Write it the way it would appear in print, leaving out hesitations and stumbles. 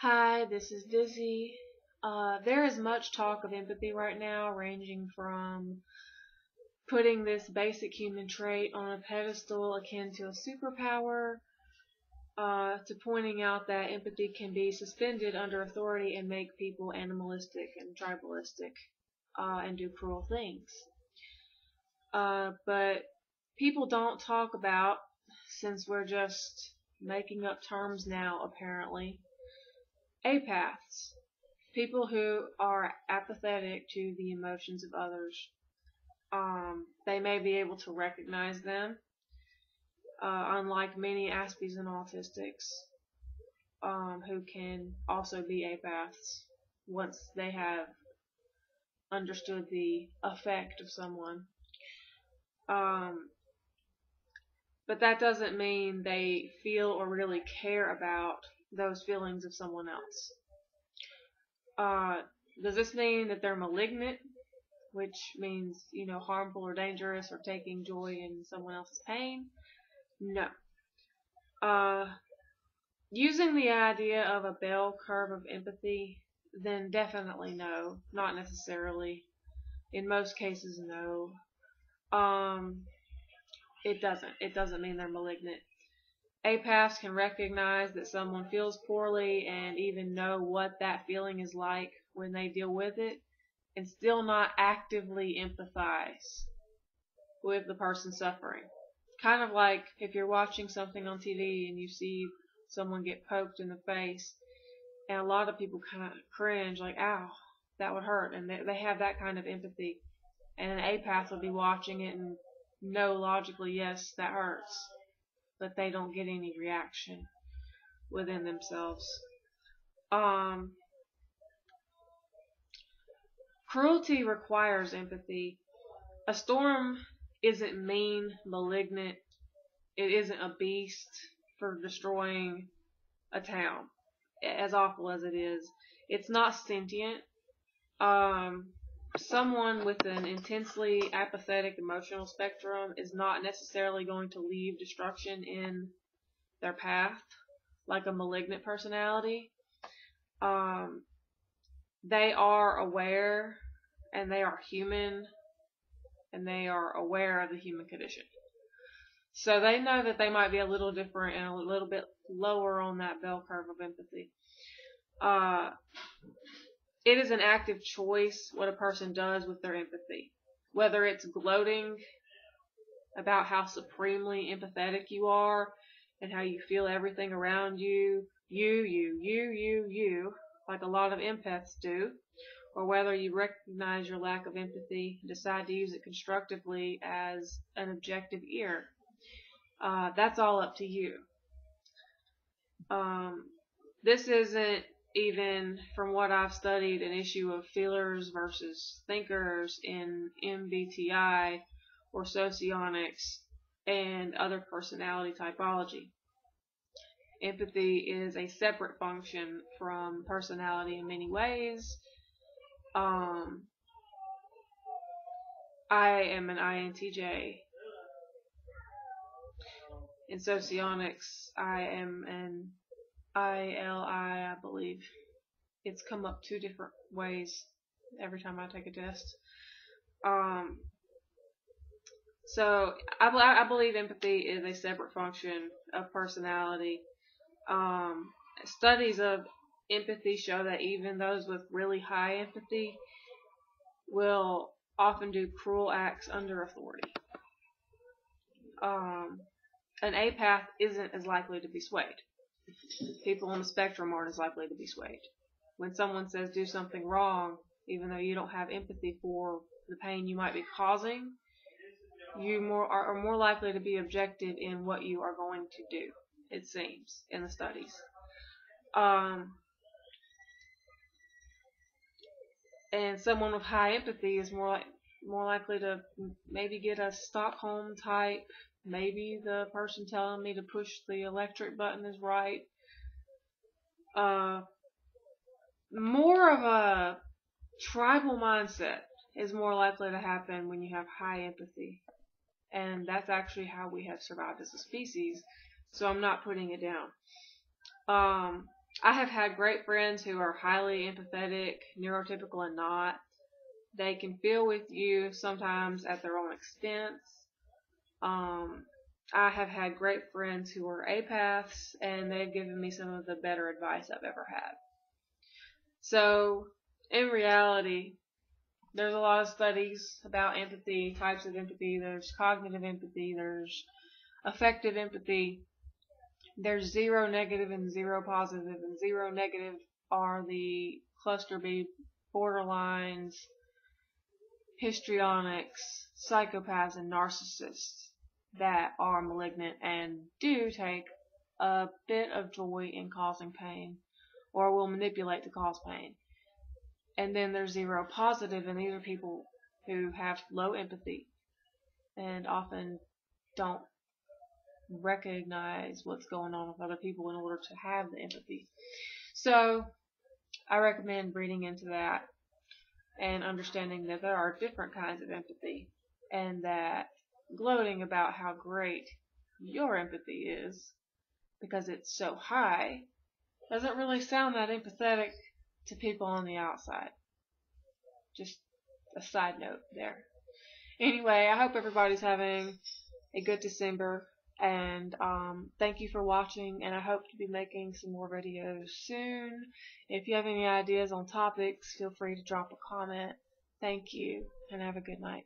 Hi, this is Dizzy. There is much talk of empathy right now, ranging from putting this basic human trait on a pedestal akin to a superpower, to pointing out that empathy can be suspended under authority and make people animalistic and tribalistic, and do cruel things. But people don't talk about, since we're just making up terms now, apparently, apaths. People who are apathetic to the emotions of others. They may be able to recognize them, unlike many Aspies and autistics, who can also be apaths once they have understood the effect of someone. Um, but that doesn't mean they feel or really care about those feelings of someone else. Uh, does this mean that they're malignant, which means, harmful or dangerous or taking joy in someone else's pain? No. Uh, Using the idea of a bell curve of empathy, then definitely no. Not necessarily. In most cases, no. Um, it doesn't. It doesn't mean they're malignant. Apaths can recognize that someone feels poorly and even know what that feeling is like when they deal with it, and still not actively empathize with the person suffering. Kind of like if you're watching something on TV and you see someone get poked in the face, and a lot of people kind of cringe, like, ow, that would hurt, and they have that kind of empathy. And an apath will be watching it and know logically, yes, that hurts, but they don't get any reaction within themselves. Cruelty requires empathy. A storm isn't mean, malignant. It isn't a beast for destroying a town, as awful as it is. It's not sentient. Someone with an intensely apathetic emotional spectrum is not necessarily going to leave destruction in their path like a malignant personality. They are aware, and they are human, and they are aware of the human condition. So they know that they might be a little different and a little bit lower on that bell curve of empathy. It is an active choice what a person does with their empathy. Whether it's gloating about how supremely empathetic you are and how you feel everything around you, you, like a lot of empaths do, or whether you recognize your lack of empathy and decide to use it constructively as an objective ear. That's all up to you. This isn't even, from what I've studied, an issue of feelers versus thinkers in MBTI or socionics and other personality typology. Empathy is a separate function from personality in many ways. I am an INTJ. In socionics, I am an ILI, I believe. It's come up 2 different ways every time I take a test. So I believe empathy is a separate function of personality. Studies of empathy show that even those with really high empathy will often do cruel acts under authority. An apath isn't as likely to be swayed. People on the spectrum aren't as likely to be swayed. When someone says do something wrong, even though you don't have empathy for the pain you might be causing, you are more likely to be objective in what you are going to do, it seems, in the studies. And someone with high empathy is more likely to maybe get a Stockholm type. Maybe the person telling me to push the electric button is right. More of a tribal mindset is more likely to happen when you have high empathy. And that's actually how we have survived as a species. So I'm not putting it down. I have had great friends who are highly empathetic, neurotypical and not. They can feel with you sometimes at their own expense. Um, I have had great friends who are Apaths, and they've given me some of the better advice I've ever had. So, in reality, there's a lot of studies about empathy, types of empathy. There's cognitive empathy, there's affective empathy, there's zero negative and zero positive, and zero negative are the cluster B borderlines, histrionics, psychopaths, and narcissists that are malignant and do take a bit of joy in causing pain or will manipulate to cause pain. And then there's zero positive, and these are people who have low empathy and often don't recognize what's going on with other people in order to have the empathy. So I recommend reading into that and understanding that there are different kinds of empathy, and that gloating about how great your empathy is because it's so high doesn't really sound that empathetic to people on the outside. Just a side note there. Anyway, I hope everybody's having a good December, and thank you for watching, and I hope to be making some more videos soon. If you have any ideas on topics, feel free to drop a comment. Thank you, and have a good night.